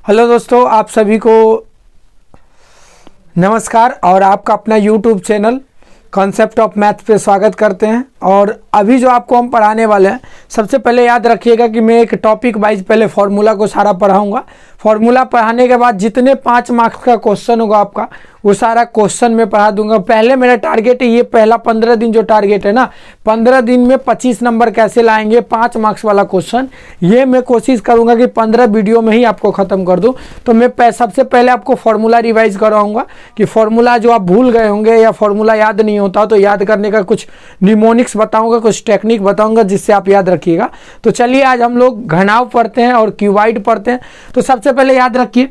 Hello दोस्तों, आप सभी को नमस्कार और आपका अपना YouTube channel concept of math पे स्वागत करते हैं। और अभी जो आपको हम पढ़ाने वाले हैं, सबसे पहले याद रखिएगा कि मैं एक टॉपिक वाइज पहले फार्मूला को सारा पढ़ाऊंगा। फार्मूला पढ़ाने के बाद जितने 5 मार्क्स का क्वेश्चन होगा आपका, वो सारा क्वेश्चन मैं पढ़ा दूंगा। पहले मेरा टारगेट है, ये पहला 15 दिन जो टारगेट है ना, 15 दिन में 25 नंबर कैसे लाएंगे 5 मार्क्स वाला क्वेश्चन, ये मैं कोशिश करूंगा कि 15 वीडियो में ही आपको ख़त्म कर दूं। तो मैं सबसे पहले आपको फार्मूला रिवाइज कराऊंगा कि फार्मूला जो आप भूल गए होंगे या फार्मूला याद नहीं होता तो याद करने का कुछ निमोनिक्स बताऊंगा, कुछ टेक्निक बताऊंगा जिससे आप याद रखिएगा। तो चलिए आज हम लोग घनाव पढ़ते हैं और क्यूबाइड पढ़ते हैं। तो सबसे पहले याद रखिए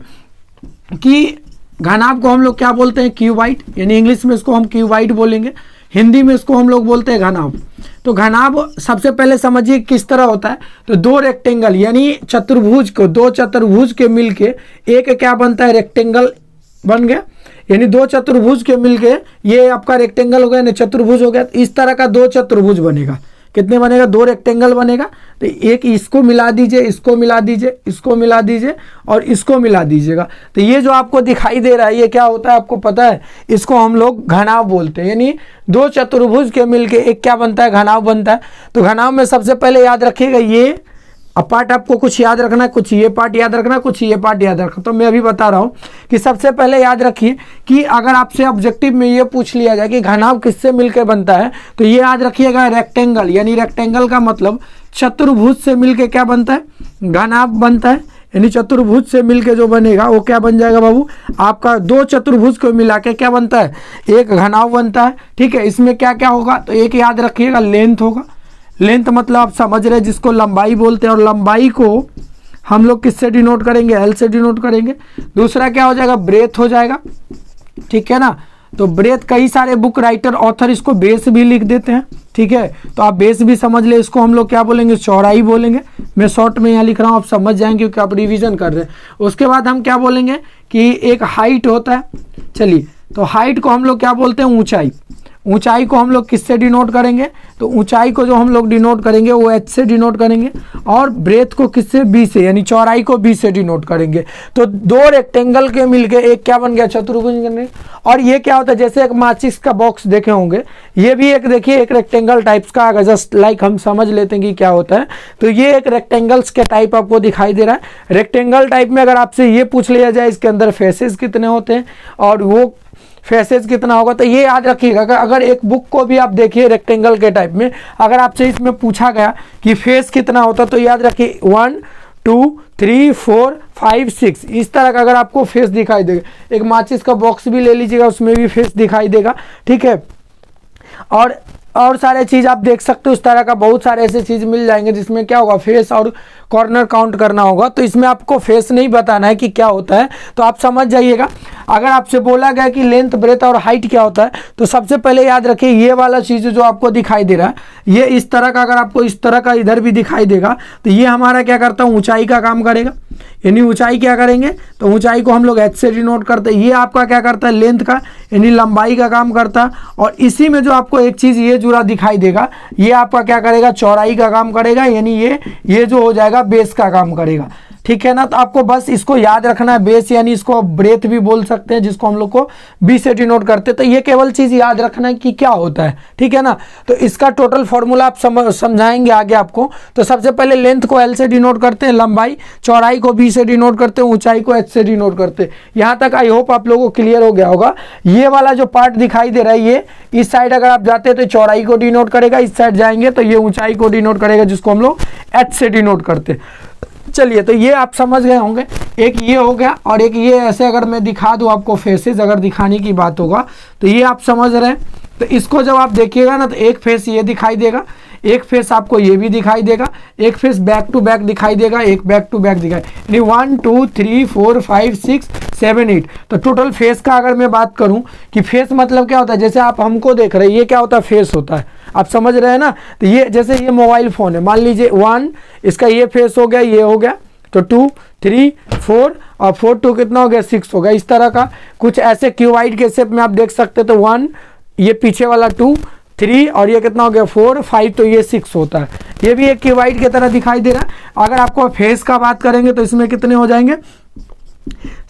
कि घनाभ को हम लोग क्या बोलते हैं, क्यूबाइड, यानी इंग्लिश में इसको हम क्यूबाइड बोलेंगे, हिंदी में इसको हम लोग बोलते हैं घनाभ। तो घनाभ सबसे पहले समझिए किस तरह होता है। तो दो रेक्टेंगल यानी चतुर्भुज को, दो चतुर्भुज के मिलके एक क्या बनता है, रेक्टेंगल बन गया। यानी दो चतुर्भुज के मिलके ये आपका रेक्टेंगल हो गया, यानी चतुर्भुज हो गया। इस तरह का दो चतुर्भुज बनेगा। कितने बनेगा, दो रेक्टेंगल बनेगा। तो एक इसको मिला दीजिए, इसको मिला दीजिए, इसको मिला दीजिए और इसको मिला दीजिएगा। तो ये जो आपको दिखाई दे रहा है ये क्या होता है आपको पता है, इसको हम लोग घनाभ बोलते हैं। यानी दो चतुर्भुज के मिलके एक क्या बनता है, घनाभ बनता है। तो घनाभ में सबसे पहले याद रखिएगा ये पार्ट आपको कुछ याद रखना है, कुछ ये पार्ट याद रखना है, कुछ ये पार्ट याद रखना। तो मैं अभी बता रहा हूँ कि सबसे पहले याद रखिए कि अगर आपसे ऑब्जेक्टिव में ये पूछ लिया जाए कि घनाभ किससे मिलकर बनता है, तो ये याद रखिएगा रेक्टेंगल, यानी रेक्टेंगल का मतलब चतुर्भुज से मिलके क्या बनता है, घनाभ बनता है। यानी चतुर्भुज से मिलके जो बनेगा वो क्या बन जाएगा बाबू, आपका दो चतुर्भुज को मिला के क्या बनता है, एक घनाभ बनता है। ठीक है, इसमें क्या क्या होगा, तो एक याद रखिएगा लेंथ होगा। लेंथ मतलब आप समझ रहे हैं, जिसको लंबाई बोलते हैं, और लंबाई को हम लोग किससे डिनोट करेंगे, एल से डिनोट करेंगे। दूसरा क्या हो जाएगा, ब्रेथ हो जाएगा। ठीक है ना, तो ब्रेथ कई सारे बुक राइटर ऑथर इसको बेस भी लिख देते हैं। ठीक है, तो आप बेस भी समझ ले, इसको हम लोग क्या बोलेंगे, चौड़ाई बोलेंगे। मैं शॉर्ट में यहाँ लिख रहा हूँ, आप समझ जाएंगे क्योंकि आप रिवीजन कर रहे हैं। उसके बाद हम क्या बोलेंगे कि एक हाइट होता है। चलिए, तो हाइट को हम लोग क्या बोलते हैं, ऊंचाई। ऊंचाई को हम लोग किससे डिनोट करेंगे, तो ऊंचाई को जो हम लोग डिनोट करेंगे वो एच से डिनोट करेंगे। और ब्रेथ को किससे, बी से, यानी चौड़ाई को बी से डिनोट करेंगे। तो दो रेक्टेंगल के मिलके एक क्या बन गया, चतुर्भुज बन। और ये क्या होता है, जैसे एक माचिस का बॉक्स देखे होंगे, ये भी एक देखिए एक रेक्टेंगल टाइप्स का, अगर जस्ट लाइक हम समझ लेते हैं कि क्या होता है। तो ये एक रेक्टेंगल्स के टाइप आपको दिखाई दे रहा है। रेक्टेंगल टाइप में अगर आपसे ये पूछ लिया जाए इसके अंदर फेसेस कितने होते हैं और वो फेसेस कितना होगा, तो ये याद रखिएगा। अगर एक बुक को भी आप देखिए रेक्टेंगल के टाइप में, अगर आपसे इसमें पूछा गया कि फेस कितना होता, तो याद रखिए 1 2 3 4 5 6 इस तरह का अगर आपको फेस दिखाई देगा। एक माचिस का बॉक्स भी ले लीजिएगा, उसमें भी फेस दिखाई देगा। ठीक है, और सारे चीज़ आप देख सकते हो, उस तरह का बहुत सारे ऐसे चीज़ मिल जाएंगे जिसमें क्या होगा, फेस और कॉर्नर काउंट करना होगा। तो इसमें आपको फेस नहीं बताना है कि क्या होता है, तो आप समझ जाइएगा। अगर आपसे बोला गया कि लेंथ, ब्रेथ और हाइट क्या होता है, तो सबसे पहले याद रखिए ये वाला चीज़ जो आपको दिखाई दे रहा है, ये इस तरह का, अगर आपको इस तरह का इधर भी दिखाई देगा, तो ये हमारा क्या करता है, ऊंचाई का काम करेगा। यानी ऊंचाई क्या करेंगे, तो ऊंचाई को हम लोग एच से डिनोट करते हैं। ये आपका क्या करता है, लेंथ का, यानी लंबाई का काम करता है। और इसी में जो आपको एक चीज़ ये जुड़ा दिखाई देगा, ये आपका क्या करेगा, चौड़ाई का काम करेगा। यानी ये जो हो जाएगा बेस का काम करेगा। ठीक है ना, तो आपको बस इसको याद रखना है, बेस यानी इसको ब्रेथ भी बोल सकते हैं, जिसको हम लोग को बी से डिनोट करते हैं। तो ये केवल चीज़ याद रखना है कि क्या होता है। ठीक है ना, तो इसका टोटल फॉर्मूला आप समझाएंगे आगे आपको। तो सबसे पहले लेंथ को एल से डिनोट करते हैं, लंबाई, चौड़ाई को बी से डिनोट करते हैं, ऊंचाई को एच से डिनोट करते हैं। यहाँ तक आई होप आप लोगों को क्लियर हो गया होगा। ये वाला जो पार्ट दिखाई दे रहा है, ये इस साइड अगर आप जाते हैं तो चौड़ाई को डिनोट करेगा, इस साइड जाएंगे तो ये ऊंचाई को डिनोट करेगा, जिसको हम लोग एच से डिनोट करते हैं। चलिए, तो ये आप समझ गए होंगे। एक ये हो गया, और एक ये ऐसे अगर मैं दिखा दूं आपको, फेसेस अगर दिखाने की बात होगा तो ये आप समझ रहे हैं। तो इसको जब आप देखिएगा ना, तो एक फेस ये दिखाई देगा, एक फेस आपको ये भी दिखाई देगा, एक फेस बैक टू बैक दिखाई देगा, एक बैक टू बैक दिखाई, यानी 1 2 3 4 5 6 7 8। तो टोटल फेस का अगर मैं बात करूं कि फेस मतलब क्या होता है, जैसे आप हमको देख रहे हैं, ये क्या होता है, फेस होता है। आप समझ रहे हैं ना, तो ये जैसे ये मोबाइल फ़ोन है, मान लीजिए 1 इसका ये फेस हो गया, ये हो गया, तो 2 3 4 और 4 2 कितना हो गया, 6 हो गया। इस तरह का कुछ ऐसे क्यूबाइड के शेप में आप देख सकते हैं। तो 1 ये पीछे वाला 2 3 और ये कितना हो गया 4 5, तो ये 6 होता है। ये भी एक क्यूबाइड की तरह दिखाई दे रहा है। अगर आपको फेस का बात करेंगे तो इसमें कितने हो जाएंगे,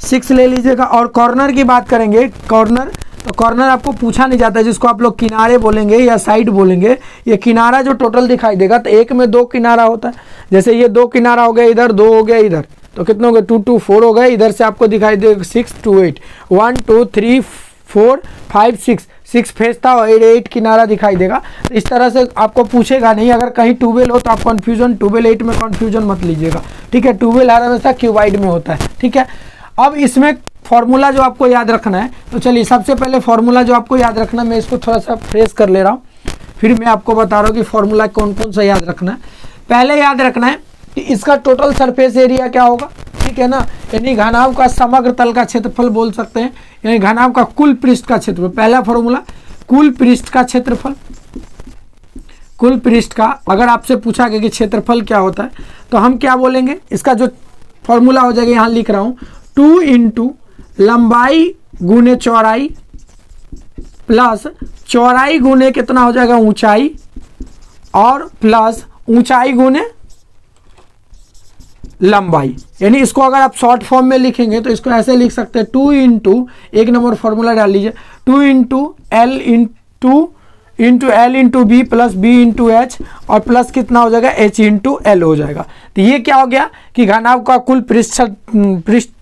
6 ले लीजिएगा। और कॉर्नर की बात करेंगे, कॉर्नर, तो कॉर्नर आपको पूछा नहीं जाता है, जिसको आप लोग किनारे बोलेंगे या साइड बोलेंगे। ये किनारा जो टोटल दिखाई देगा, तो एक में 2 किनारा होता है। जैसे ये 2 किनारा हो गया इधर, 2 हो गया इधर, तो कितने हो गए 2 2 4 हो गए। इधर से आपको दिखाई देगा 6 2 8, 1 2 3 4 5 6 फेस था और 8 किनारा दिखाई देगा। तो इस तरह से आपको पूछेगा नहीं। अगर कहीं ट्यूबवेल हो तो आप कन्फ्यूजन, ट्यूबवेल 8 में कन्फ्यूजन मत लीजिएगा, ठीक है। ट्यूबवेल हर हमेशा क्यूबाइड में होता है, ठीक है। अब इसमें फॉर्मूला जो आपको याद रखना है, तो चलिए सबसे पहले फॉर्मूला जो आपको याद रखना है, मैं इसको थोड़ा सा फ्रेश कर ले रहा हूँ, फिर मैं आपको बता रहा हूँ कि फॉर्मूला कौन कौन सा याद रखना है। पहले याद रखना है कि इसका टोटल सरफेस एरिया क्या होगा, ठीक है ना, यानी घनाभ का समग्र तल का क्षेत्रफल बोल सकते हैं, यानी घनाभ का कुल पृष्ठ का क्षेत्रफल। पहला फॉर्मूला कुल पृष्ठ का क्षेत्रफल, कुल पृष्ठ का। अगर आपसे पूछा गया कि क्षेत्रफल क्या होता है, तो हम क्या बोलेंगे, इसका जो फॉर्मूला हो जाएगा यहाँ लिख रहा हूँ, 2 इंटू लंबाई गुने चौड़ाई प्लस चौड़ाई गुने कितना हो जाएगा ऊंचाई, और प्लस ऊंचाई गुने लंबाई। यानी इसको अगर आप शॉर्ट फॉर्म में लिखेंगे तो इसको ऐसे लिख सकते हैं, 2 इंटू, एक नंबर फॉर्मूला डाल लीजिए, 2 into L into B plus B into H, और प्लस कितना हो जाएगा एच इंटू एल हो जाएगा। तो ये क्या हो गया कि घनाभ का कुल पृष्ठ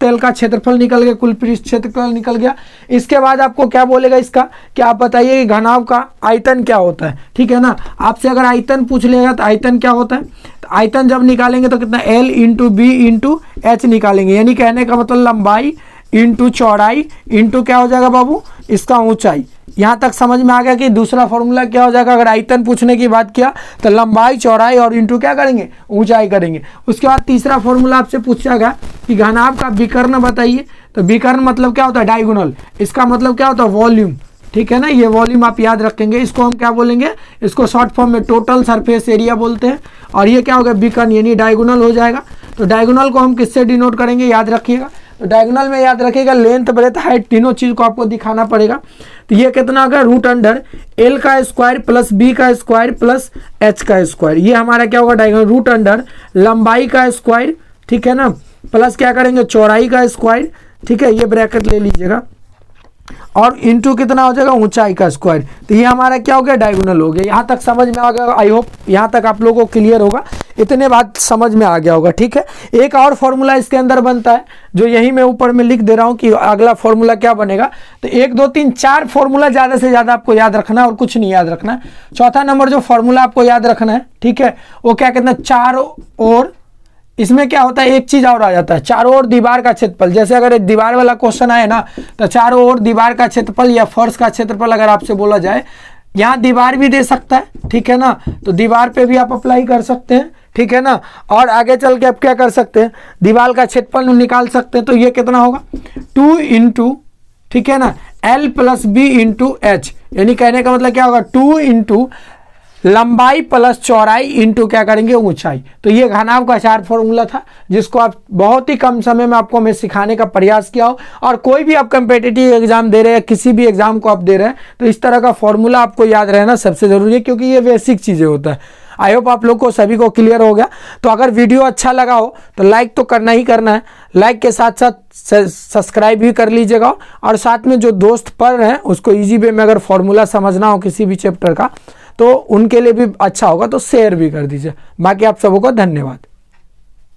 तल का क्षेत्रफल निकल गया, कुल पृष्ठ क्षेत्रफल निकल गया। इसके बाद आपको क्या बोलेगा इसका, कि आप बताइए कि घनाभ का आयतन क्या होता है, ठीक है ना। आपसे अगर आयतन पूछ लेगा तो आयतन क्या होता है, तो आयतन जब निकालेंगे तो कितना L into B into H निकालेंगे। यानी कहने का मतलब लंबाई इंटू चौड़ाई इंटू क्या हो जाएगा बाबू, इसका ऊंचाई। यहाँ तक समझ में आ गया कि दूसरा फॉर्मूला क्या हो जाएगा। अगर आयतन पूछने की बात किया तो लंबाई चौड़ाई और इंटू क्या करेंगे, ऊंचाई करेंगे। उसके बाद तीसरा फॉर्मूला आपसे पूछेगा कि घनाभ का विकर्ण बताइए, तो विकर्ण मतलब क्या होता है, डायगोनल। इसका मतलब क्या होता है, वॉल्यूम, ठीक है ना। ये वॉल्यूम आप याद रखेंगे। इसको हम क्या बोलेंगे, इसको शॉर्ट फॉर्म में टोटल सरफेस एरिया बोलते हैं। और ये क्या होगा, विकर्ण, यानी डायगोनल हो जाएगा। तो डायगोनल को हम किससे डिनोट करेंगे, याद रखिएगा। तो डायगोनल में याद रखिएगा लेंथ ब्रेथ हाइट तीनों चीज़ को आपको दिखाना पड़ेगा। तो ये कितना होगा, रूट अंडर एल का स्क्वायर प्लस बी का स्क्वायर प्लस एच का स्क्वायर। ये हमारा क्या होगा, डायगोनल रूट अंडर लंबाई का स्क्वायर, ठीक है ना, प्लस क्या करेंगे चौड़ाई का स्क्वायर, ठीक है, ये ब्रैकेट ले लीजिएगा, और इंटू कितना हो जाएगा ऊंचाई का स्क्वायर। तो ये हमारा क्या हो गया, डायगोनल हो गया। यहाँ तक समझ में आ गया, आई होप यहाँ तक आप लोगों को क्लियर होगा, इतने बात समझ में आ गया होगा, ठीक है। एक और फॉर्मूला इसके अंदर बनता है, जो यही मैं ऊपर में लिख दे रहा हूँ कि अगला फॉर्मूला क्या बनेगा। तो 1 2 3 4 फॉर्मूला ज़्यादा से ज़्यादा आपको याद रखना है और कुछ नहीं याद रखना है। चौथा नंबर जो फॉर्मूला आपको याद रखना है, ठीक है, वो क्या कहते हैं, चारों ओर, इसमें क्या होता है, एक चीज और आ जाता है, चारों ओर दीवार का क्षेत्रफल। जैसे अगर एक दीवार वाला क्वेश्चन आए ना, तो चारों ओर दीवार का क्षेत्रफल या फर्श का क्षेत्रफल अगर आपसे बोला जाए, यहाँ दीवार भी दे सकता है, ठीक है ना, तो दीवार पे भी आप अप्लाई कर सकते हैं, ठीक है ना। और आगे चल के आप क्या कर सकते हैं, दीवार का क्षेत्रफल निकाल सकते हैं। तो ये कितना होगा, 2 इंटू, ठीक है ना, L plus B into H. यानी कहने का मतलब क्या होगा, 2 इंटू लंबाई प्लस चौड़ाई इंटू क्या करेंगे ऊंचाई। तो ये घनाभ का 4 फॉर्मूला था, जिसको आप बहुत ही कम समय में आपको मैं सिखाने का प्रयास किया हो। और कोई भी आप कम्पिटिटिव एग्जाम दे रहे हैं, किसी भी एग्जाम को आप दे रहे हैं, तो इस तरह का फॉर्मूला आपको याद रहना सबसे जरूरी है, क्योंकि ये बेसिक चीज़ें होता है। आई होप आप लोग को सभी को क्लियर हो गया। तो अगर वीडियो अच्छा लगा हो तो लाइक तो करना ही करना है, लाइक के साथ साथ सब्सक्राइब भी कर लीजिएगा। और साथ में जो दोस्त पढ़ रहे हैं उसको इजी वे में अगर फॉर्मूला समझना हो किसी भी चैप्टर का, तो उनके लिए भी अच्छा होगा, तो शेयर भी कर दीजिए। बाकी आप सबों को धन्यवाद।